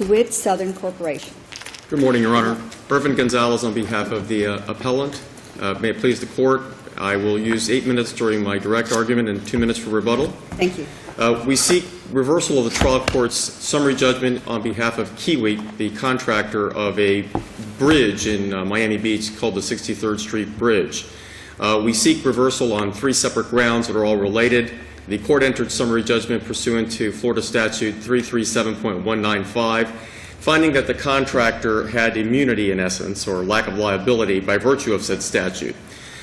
Kiewit Southern Corporation. Good morning, Your Honor. Irvin Gonzalez on behalf of the appellant. May it please the Court, I will use 8 minutes during my direct argument and 2 minutes for rebuttal. Thank you. We seek reversal of the trial court's summary judgment on behalf of Kiewit, the contractor of a bridge in Miami Beach called the 63rd Street Bridge. We seek reversal on 3 separate grounds that are all related. The court entered summary judgment pursuant to Florida Statute 337.195, finding that the contractor had immunity in essence, or lack of liability, by virtue of said statute.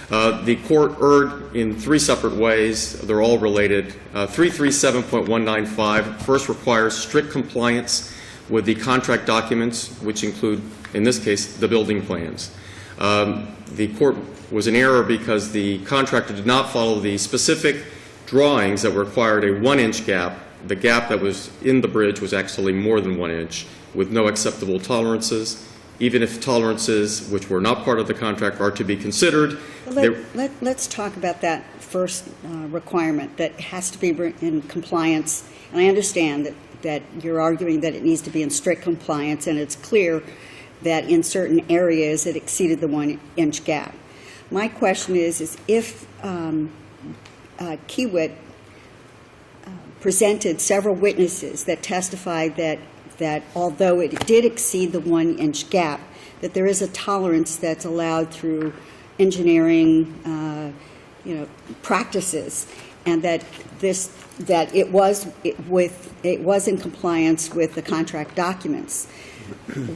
The court erred in 3 separate ways. They're all related. 337.195 first requires strict compliance with the contract documents, which include, in this case, the building plans. The court was in error because the contractor did not follow the specific drawings that required a 1-inch gap. The gap that was in the bridge was actually more than 1 inch, with no acceptable tolerances. Even if tolerances which were not part of the contract are to be considered. Let's talk about that first requirement that has to be in compliance. And I understand that you're arguing that it needs to be in strict compliance, and it's clear that in certain areas it exceeded the 1-inch gap. My question is if Kiewit presented several witnesses that testified that although it did exceed the 1-inch gap, that there is a tolerance that's allowed through engineering, practices, and that it was in compliance with the contract documents.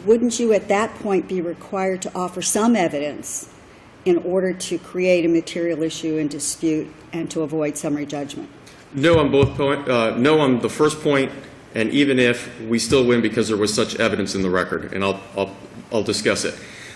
Wouldn't you at that point be required to offer some evidence in order to create a material issue and dispute and to avoid summary judgment? No on both points. No on the first point, and even if we still win because there was such evidence in the record, and I'll discuss it.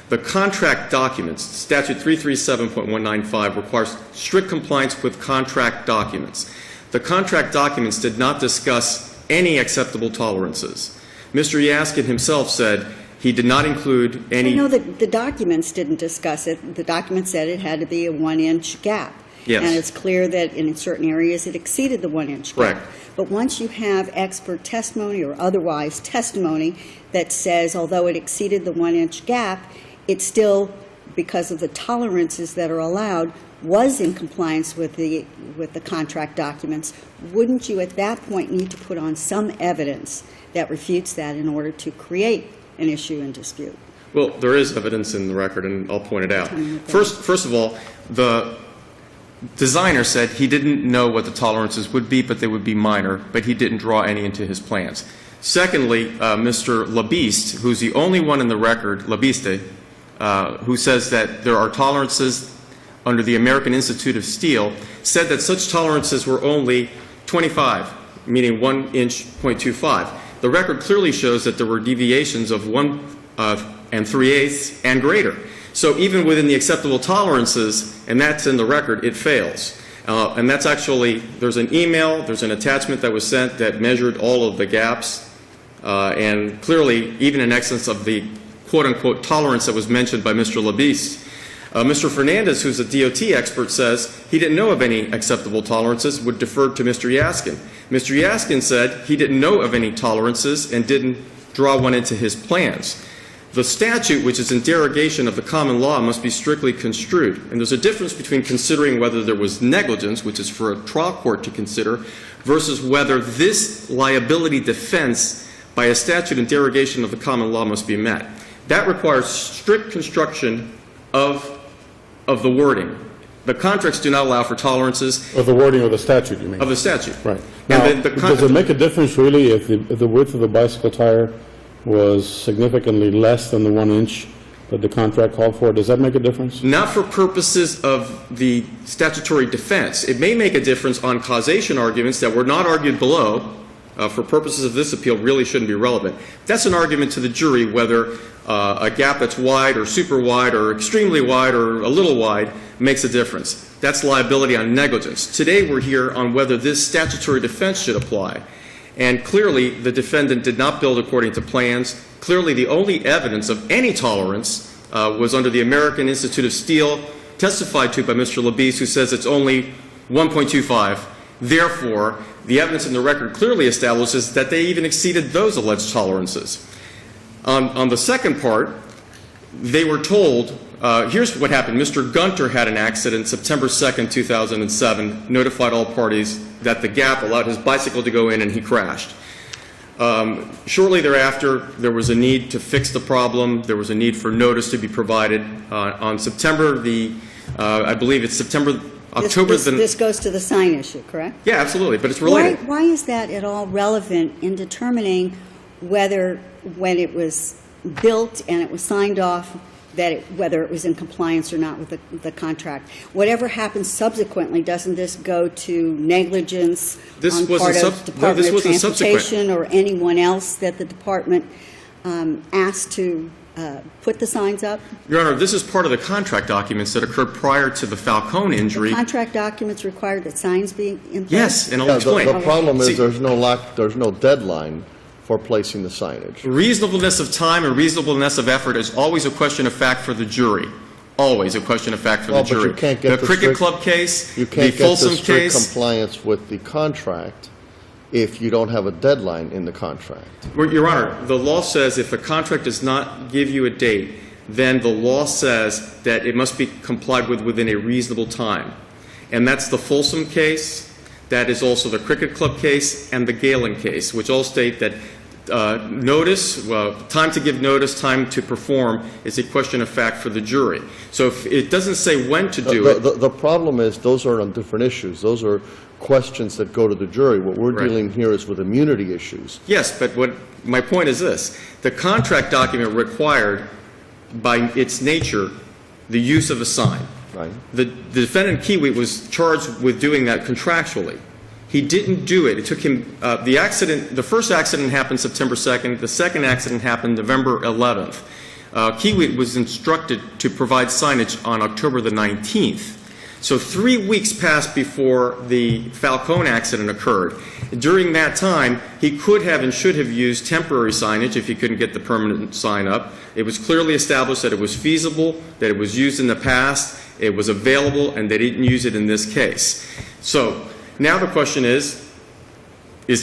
The contract documents, Statute 337.195, requires strict compliance with contract documents. The contract documents did not discuss any acceptable tolerances. Mr. Yaskin himself said he did not include any. I know that the documents didn't discuss it. The documents said it had to be a 1-inch gap. Yes. And it's clear that in certain areas it exceeded the 1-inch gap. Correct. But once you have expert testimony or otherwise testimony that says although it exceeded the 1-inch gap, it still, because of the tolerances that are allowed, was in compliance with the contract documents, wouldn't you at that point need to put on some evidence that refutes that in order to create an issue and dispute? Well, there is evidence in the record, and I'll point it out. First of all, the designer said he didn't know what the tolerances would be, but they would be minor, but he didn't draw any into his plans. Secondly, Mr. Labiste, who's the only one in the record, Labiste, who says that there are tolerances under the American Institute of Steel, said that such tolerances were only 25, meaning 1 inch, 0.25. The record clearly shows that there were deviations of 1 3/8 and greater. So even within the acceptable tolerances, and that's in the record, it fails. And that's actually, there's an email, there's an attachment that was sent that measured all of the gaps, and clearly even in excess of the quote-unquote tolerance that was mentioned by Mr. Labiste. Mr. Fernandez, who's a DOT expert, says he didn't know of any acceptable tolerances, would defer to Mr. Yaskin. Mr. Yaskin said he didn't know of any tolerances and didn't draw one into his plans. The statute, which is in derogation of the common law, must be strictly construed. And there's a difference between considering whether there was negligence, which is for a trial court to consider, versus whether this liability defense by a statute in derogation of the common law must be met. That requires strict construction of the wording. The contracts do not allow for tolerances. Of the wording of the statute, you mean? Of the statute. Right. Now, does it make a difference really if the width of the bicycle tire was significantly less than the 1 inch that the contract called for? Does that make a difference? Not for purposes of the statutory defense. It may make a difference on causation arguments that were not argued below. For purposes of this appeal, really shouldn't be relevant. That's an argument to the jury whether a gap that's wide or super wide or extremely wide or a little wide makes a difference. That's liability on negligence. Today we're here on whether this statutory defense should apply. And clearly the defendant did not build according to plans. Clearly the only evidence of any tolerance was under the American Institute of Steel, testified to by Mr. Labiste, who says it's only 1.25. Therefore, the evidence in the record clearly establishes that they even exceeded those alleged tolerances. On the second part, they were told, here's what happened. Mr. Gunter had an accident September 2nd, 2007, notified all parties that the gap allowed his bicycle to go in and he crashed. Shortly thereafter, there was a need to fix the problem. There was a need for notice to be provided. On September, I believe it's October. This goes to the sign issue, correct? Yeah, absolutely, but it's related. Why is that at all relevant in determining whether, when it was built and it was signed off, whether it was in compliance or not with the contract? Whatever happens subsequently, doesn't this go to negligence on part of Department of Transportation or anyone else that the department asked to put the signs up? Your Honor, this is part of the contract documents that occurred prior to the Falcone injury. The contract documents required that signs be in place? Yes, and I'll explain. The problem is there's no deadline for placing the signage. Reasonableness of time and reasonableness of effort is always a question of fact for the jury. Always a question of fact for the jury. But you can't get the Cricket Club case, you can't the get Folsom the strict case. compliance with the contract if you don't have a deadline in the contract. Your Honor, the law says if a contract does not give you a date, then the law says that it must be complied with within a reasonable time. And that's the Folsom case. That is also the Cricket Club case and the Galen case, which all state that time to give notice, time to perform is a question of fact for the jury. So if it doesn't say when to do it. The problem is those are on different issues. Those are questions that go to the jury. What we're dealing here is with immunity issues. Yes, but my point is this. The contract document required, by its nature, the use of a sign. Right. The defendant, Kiewit, was charged with doing that contractually. He didn't do it. It took him, the first accident happened September 2nd. The second accident happened November 11th. Kiewit was instructed to provide signage on October the 19th. So 3 weeks passed before the Falcone accident occurred. During that time, he could have and should have used temporary signage if he couldn't get the permanent sign up. It was clearly established that it was feasible, that it was used in the past, it was available, and they didn't use it in this case. So now the question is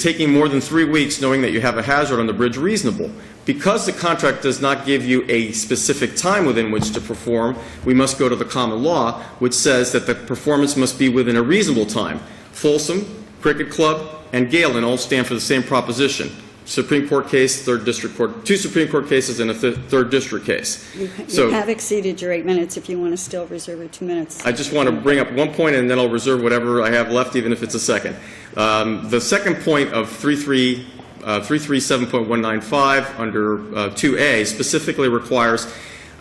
taking more than 3 weeks knowing that you have a hazard on the bridge reasonable? Because the contract does not give you a specific time within which to perform, we must go to the common law, which says that the performance must be within a reasonable time. Folsom, Cricket Club, and Galen all stand for the same proposition. Supreme Court case, third district court, 2 Supreme Court cases and a third district case. You have exceeded your 8 minutes. If you want to still reserve your 2 minutes. I just want to bring up one point and then I'll reserve whatever I have left, even if it's a second. The second point of 337.195 under 2A specifically requires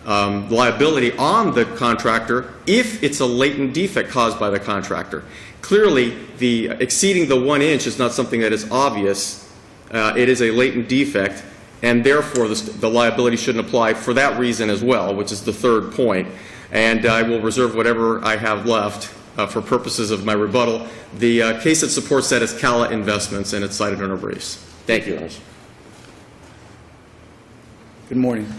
liability on the contractor if it's a latent defect caused by the contractor. Clearly, the exceeding the 1 inch is not something that is obvious. It is a latent defect, and therefore the liability shouldn't apply for that reason as well, which is the third point. And I will reserve whatever I have left for purposes of my rebuttal. The case that supports that is Cala Investments, and it's cited in our briefs. Thank you. Good morning.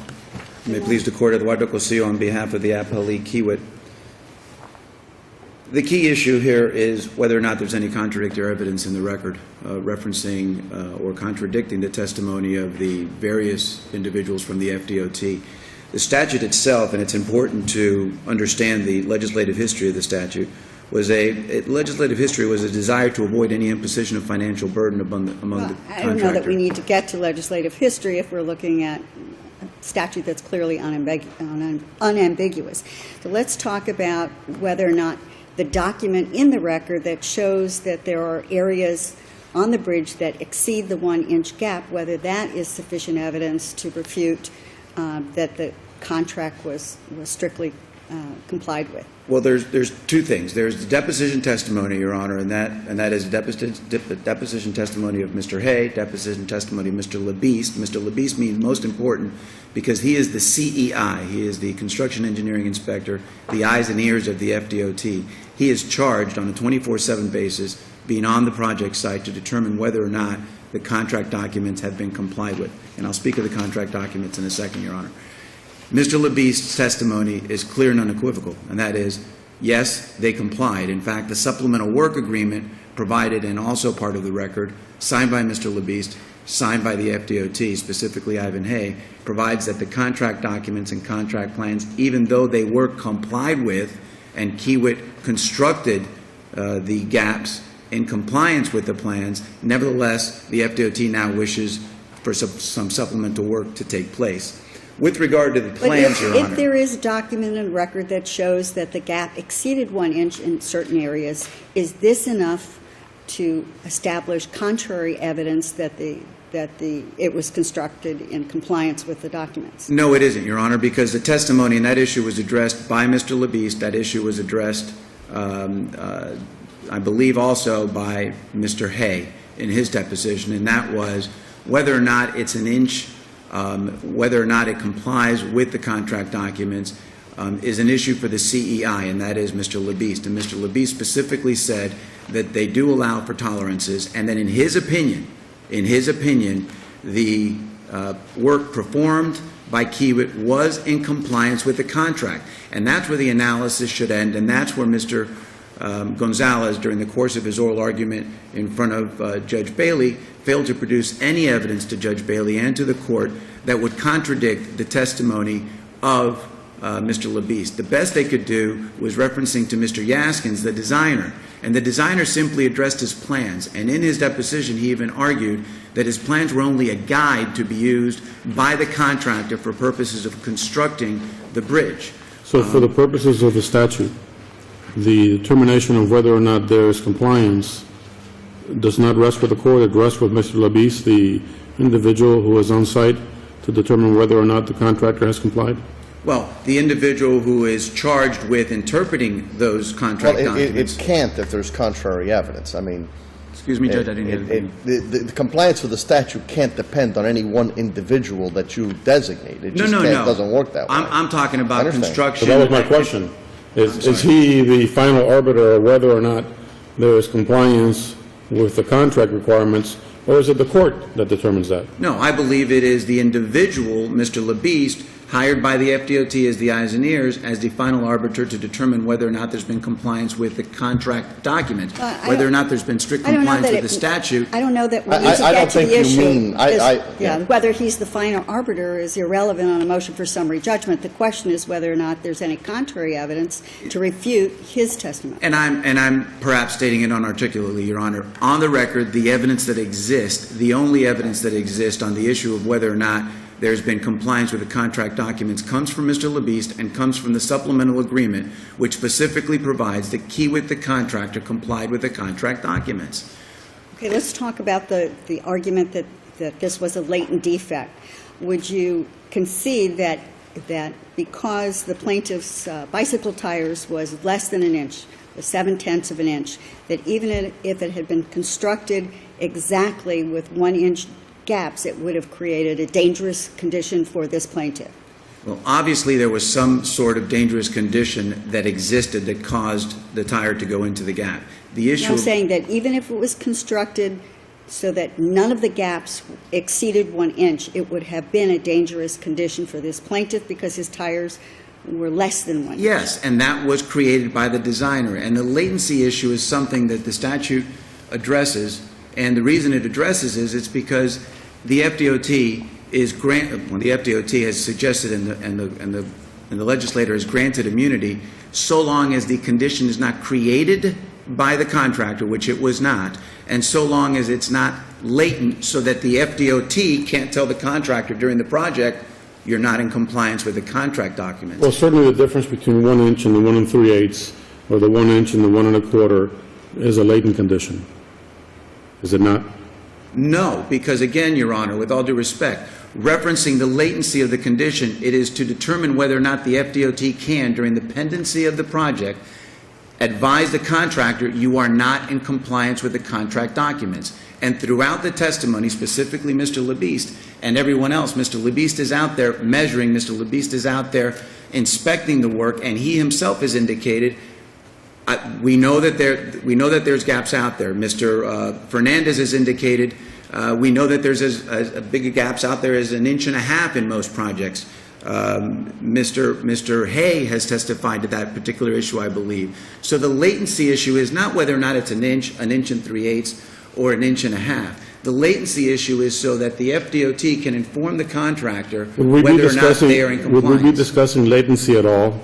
May it please the Court, Eduardo Cosillo on behalf of the appellee Kiewit. The key issue here is whether or not there's any contradictory evidence in the record referencing or contradicting the testimony of the various individuals from the FDOT. The statute itself, and it's important to understand the legislative history of the statute, legislative history was a desire to avoid any imposition of financial burden among the contractor. I don't know that we need to get to legislative history if we're looking at a statute that's clearly unambiguous. So let's talk about whether or not the document in the record that shows that there are areas on the bridge that exceed the 1 inch gap, whether that is sufficient evidence to refute that the contract was strictly complied with. Well, there's two things. There's the deposition testimony, Your Honor, and that is deposition testimony of Mr. Hay, deposition testimony of Mr. Labiste. Mr. Labiste means most important because he is the CEI. He is the construction engineering inspector, the eyes and ears of the FDOT. He is charged on a 24/7 basis being on the project site to determine whether or not the contract documents have been complied with. And I'll speak of the contract documents in a second, Your Honor. Mr. Labiste's testimony is clear and unequivocal, and that is, yes, they complied. In fact, the supplemental work agreement provided and also part of the record, signed by Mr. Labiste, signed by the FDOT, specifically Ivan Hay, provides that the contract documents and contract plans, even though they were complied with and Kiewit constructed the gaps in compliance with the plans, nevertheless, the FDOT now wishes for some supplemental work to take place. With regard to the plans, Your Honor. If there is a document in record that shows that the gap exceeded 1 inch in certain areas, is this enough to establish contrary evidence that it was constructed in compliance with the documents? No, it isn't, Your Honor, because the testimony in that issue was addressed by Mr. Labiste. That issue was addressed, I believe, also by Mr. Hay in his deposition, and that was whether or not it's an inch, whether or not it complies with the contract documents is an issue for the CEI, and that is Mr. Labiste. And Mr. Labiste specifically said that they do allow for tolerances, and that in his opinion, the work performed by Kiewit was in compliance with the contract. And that's where the analysis should end, and that's where Mr. Gonzalez, during the course of his oral argument in front of Judge Bailey, failed to produce any evidence to Judge Bailey and to the court that would contradict the testimony of Mr. Labiste. The best they could do was referencing to Mr. Yaskins, the designer, and the designer simply addressed his plans. And in his deposition, he even argued that his plans were only a guide to be used by the contractor for purposes of constructing the bridge. So for the purposes of the statute, the determination of whether or not there is compliance does not rest with the court, it rests with Mr. Labiste, the individual who is on site, to determine whether or not the contractor has complied? Well, the individual who is charged with interpreting those contract documents. It can't if there's contrary evidence. I mean, Excuse me, Judge, I didn't hear the compliance with the statute can't depend on any one individual that you designate. It just No. doesn't work that way. I'm talking about understand. construction. So that was my question. Is he the final arbiter of whether or not there is compliance with the contract requirements, or is it the court that determines that? No, I believe it is the individual, Mr. Labiste, hired by the FDOT as the eyes and ears, as the final arbiter to determine whether or not there's been compliance with the contract document, whether or not there's been strict compliance with the statute. I don't know that we need to I get don't to the think you issue. mean- Whether he's the final arbiter is irrelevant on a motion for summary judgment. The question is whether or not there's any contrary evidence to refute his testimony. And I'm perhaps stating it unarticulately, Your Honor. On the record, the evidence that exists, the only evidence that exists on the issue of whether or not there's been compliance with the contract documents comes from Mr. Labiste and comes from the supplemental agreement, which specifically provides that Kiewit, the contractor, complied with the contract documents. Okay, let's talk about the argument that this was a latent defect. Would you concede that because the plaintiff's bicycle tires was less than an inch, 7/10 of an inch, that even if it had been constructed exactly with 1 inch gaps, it would have created a dangerous condition for this plaintiff? Well, obviously, there was some sort of dangerous condition that existed that caused the tire to go into the gap. The issue. I'm saying that even if it was constructed so that none of the gaps exceeded 1 inch, it would have been a dangerous condition for this plaintiff because his tires were less than 1 inch. Yes, and that was created by the designer. And the latency issue is something that the statute addresses, and the reason it addresses is it's because the FDOT the FDOT has suggested and the legislator has granted immunity so long as the condition is not created by the contractor, which it was not, and so long as it's not latent so that the FDOT can't tell the contractor during the project you're not in compliance with the contract documents. Well, certainly the difference between 1 inch and the 1 3/8, or the 1 inch and the 1 1/4, is a latent condition. Is it not? No, because again, Your Honor, with all due respect, referencing the latency of the condition, it is to determine whether or not the FDOT can, during the pendency of the project, advise the contractor you are not in compliance with the contract documents. And throughout the testimony, specifically Mr. Labiste and everyone else, Mr. Labiste is out there measuring, Mr. Labiste is out there inspecting the work, and he himself has indicated we know that there's gaps out there. Mr. Fernandez has indicated we know that there's as big a gaps out there as 1.5 inches in most projects. Mr. Hay has testified to that particular issue, I believe. So the latency issue is not whether or not it's an inch and 3/8, or an inch and a half. The latency issue is so that the FDOT can inform the contractor whether or not they are in compliance. Would we be discussing latency at all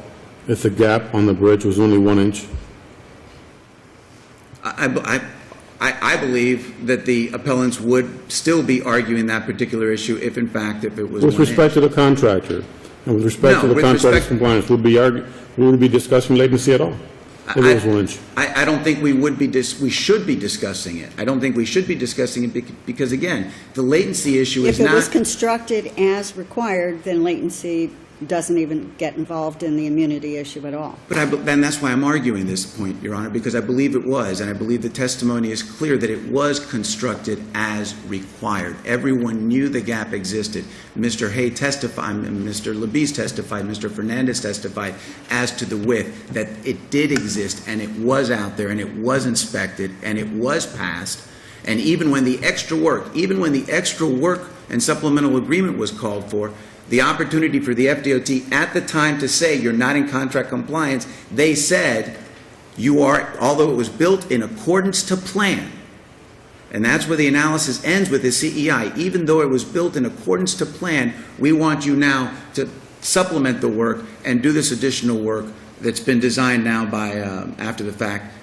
if the gap on the bridge was only 1 inch? I believe that the appellants would still be arguing that particular issue if it was With 1 respect to inch. the contractor, and with respect No, to the with contractor's respect- compliance, would we be discussing latency at all? If it was 1 inch? I don't think we should be discussing it. I don't think we should be discussing it because, again, the latency issue is If it was not, constructed as required, then latency doesn't even get involved in the immunity issue at all. then that's why I'm arguing this point, Your Honor, because I believe it was, and I believe the testimony is clear that it was constructed as required. Everyone knew the gap existed. Mr. Hay testified, Mr. Labise testified, Mr. Fernandez testified as to the width, that it did exist, and it was out there, and it was inspected, and it was passed. And even when the extra work and supplemental agreement was called for, the opportunity for the FDOT at the time to say you're not in contract compliance, they said you are, although it was built in accordance to plan, and that's where the analysis ends with the CEI, even though it was built in accordance to plan, we want you now to supplement the work and do this additional work that's been designed now by, after the fact,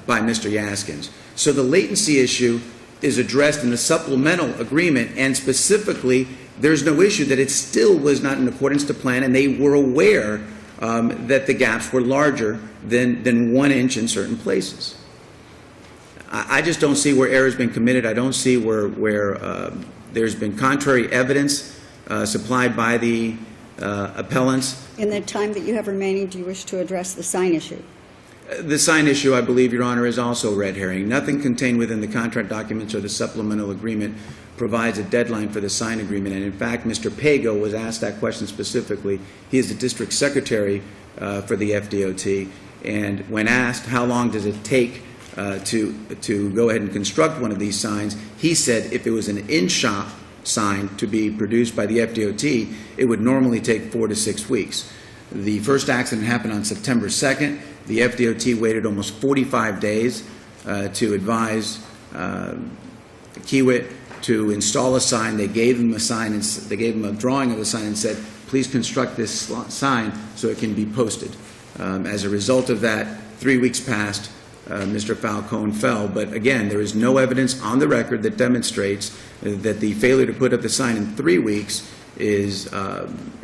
by Mr. Yaskins. So the latency issue is addressed in the supplemental agreement, and specifically, there's no issue that it still was not in accordance to plan, and they were aware that the gaps were larger than 1 inch in certain places. I just don't see where error's been committed. I don't see where there's been contrary evidence supplied by the appellants. In the time that you have remaining, do you wish to address the sign issue? The sign issue, I believe, Your Honor, is also red herring. Nothing contained within the contract documents or the supplemental agreement provides a deadline for the sign agreement. And in fact, Mr. Pago was asked that question specifically. He is the district secretary for the FDOT. And when asked how long does it take to go ahead and construct one of these signs, he said if it was an in-shop sign to be produced by the FDOT, it would normally take 4 to 6 weeks. The first accident happened on September 2nd. The FDOT waited almost 45 days to advise Kiewit to install a sign. They gave him a sign, and they gave him a drawing of the sign and said, please construct this sign so it can be posted. As a result of that, 3 weeks passed, Mr. Falcon fell. But again, there is no evidence on the record that demonstrates that the failure to put up the sign in 3 weeks is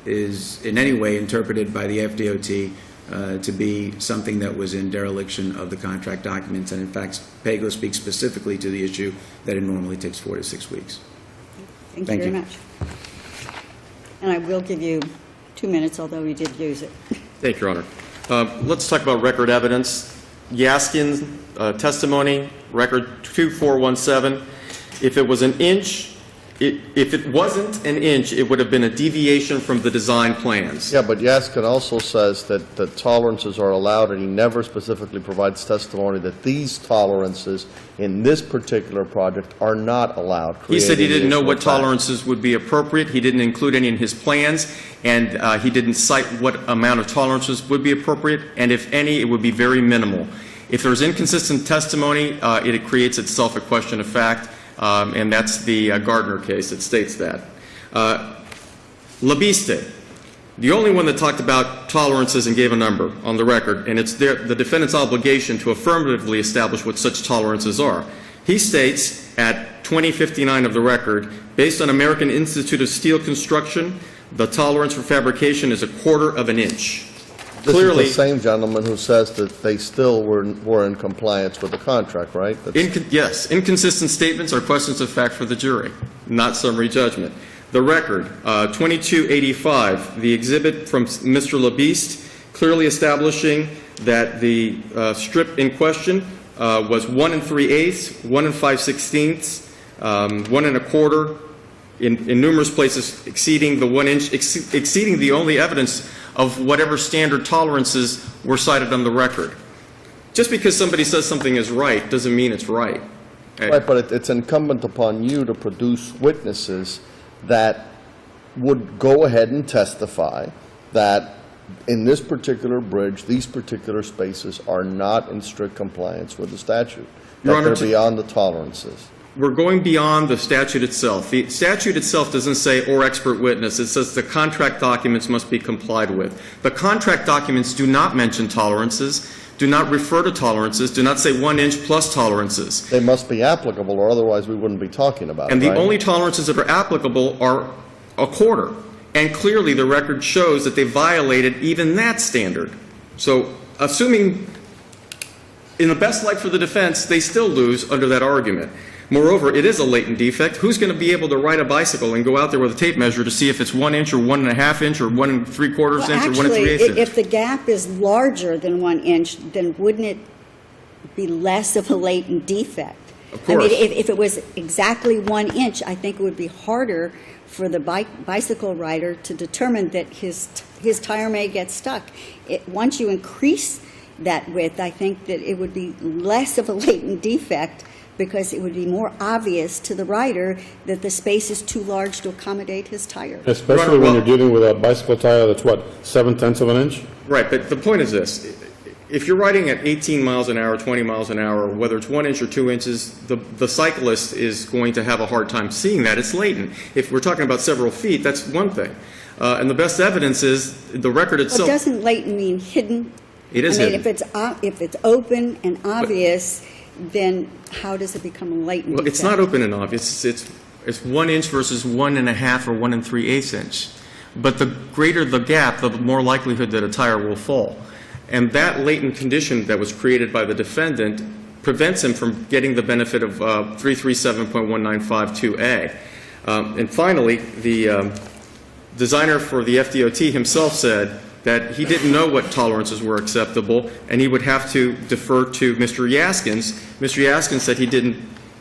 in any way interpreted by the FDOT to be something that was in dereliction of the contract documents. And in fact, Pago speaks specifically to the issue that it normally takes 4 to 6 weeks. Thank you Thank very you. much. And I will give you 2 minutes, although you did use it. Thank you, Your Honor. Let's talk about record evidence. Yaskin's testimony, record 2417. If it was an inch, if it wasn't an inch, it would have been a deviation from the design plans. Yeah, but Yaskin also says that the tolerances are allowed, and he never specifically provides testimony that these tolerances in this particular project are not allowed. He said he didn't know what creating tolerances would be appropriate. He didn't include any in his plans, and he didn't cite what amount of tolerances would be appropriate, and if any, it would be very minimal. If there's inconsistent testimony, it creates itself a question of fact, and that's the Gardner case that states that. Labiste, the only one that talked about tolerances and gave a number on the record, and it's the defendant's obligation to affirmatively establish what such tolerances are. He states at 2059 of the record, based on American Institute of Steel Construction, the tolerance for fabrication is 1/4 of an inch. This Clearly, is the same gentleman who says that they still were in compliance with the contract, right? yes, inconsistent statements are questions of fact for the jury, not summary judgment. The record, 2285, the exhibit from Mr. Labiste, clearly establishing that the strip in question was 1 3/8, 1 5/16, 1 1/4, in numerous places exceeding the 1 inch, exceeding the only evidence of whatever standard tolerances were cited on the record. Just because somebody says something is right doesn't mean it's right. Right, but it's incumbent upon you to produce witnesses that would go ahead and testify that in this particular bridge, these particular spaces are not in strict compliance with the statute, Your that Honor, they're beyond the tolerances. We're going beyond the statute itself. The statute itself doesn't say or expert witness. It says the contract documents must be complied with. The contract documents do not mention tolerances, do not refer to tolerances, do not say 1 inch plus tolerances. They must be applicable, or otherwise we wouldn't be talking about it, And the right? only tolerances that are applicable are a quarter. And clearly the record shows that they violated even that standard. So assuming in the best light for the defense, they still lose under that argument. Moreover, it is a latent defect. Who's going to be able to ride a bicycle and go out there with a tape measure to see if it's 1 inch or 1.5 inch or 1 3/4 inch or 1 3/8 inch? If the gap is larger than 1 inch, then wouldn't it be less of a latent defect? Of course. I mean, if it was exactly 1 inch, I think it would be harder for the bicycle rider to determine that his tire may get stuck. Once you increase that width, I think that it would be less of a latent defect, because it would be more obvious to the rider that the space is too large to accommodate his tire. Especially when you're dealing with a bicycle tire that's what, 7/10 of an inch? Right, but the point is this. If you're riding at 18 miles an hour, 20 miles an hour, whether it's 1 inch or 2 inches, the cyclist is going to have a hard time seeing that. It's latent. If we're talking about several feet, that's one thing. And the best evidence is the record But itself. doesn't latent mean hidden? It is I mean, hidden. if it's open and obvious, then how does it become a latent Well, it's defect? not open and obvious. It's 1 inch versus 1.5 or 1 3/8 inch. But the greater the gap, the more likelihood that a tire will fall. And that latent condition that was created by the defendant prevents him from getting the benefit of 337.195(2)A. And finally, the designer for the FDOT himself said that he didn't know what tolerances were acceptable, and he would have to defer to Mr. Yaskins. Mr. Yaskins said he didn't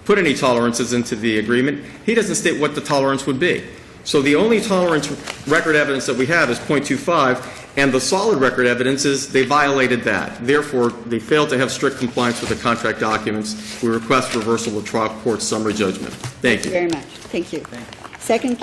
put any tolerances into the agreement. He doesn't state what the tolerance would be. So the only tolerance record evidence that we have is .25, and the solid record evidence is they violated that. Therefore, they failed to have strict compliance with the contract documents. We request reversal of trial court's summary judgment. Thank you. Very much. Thank you. Second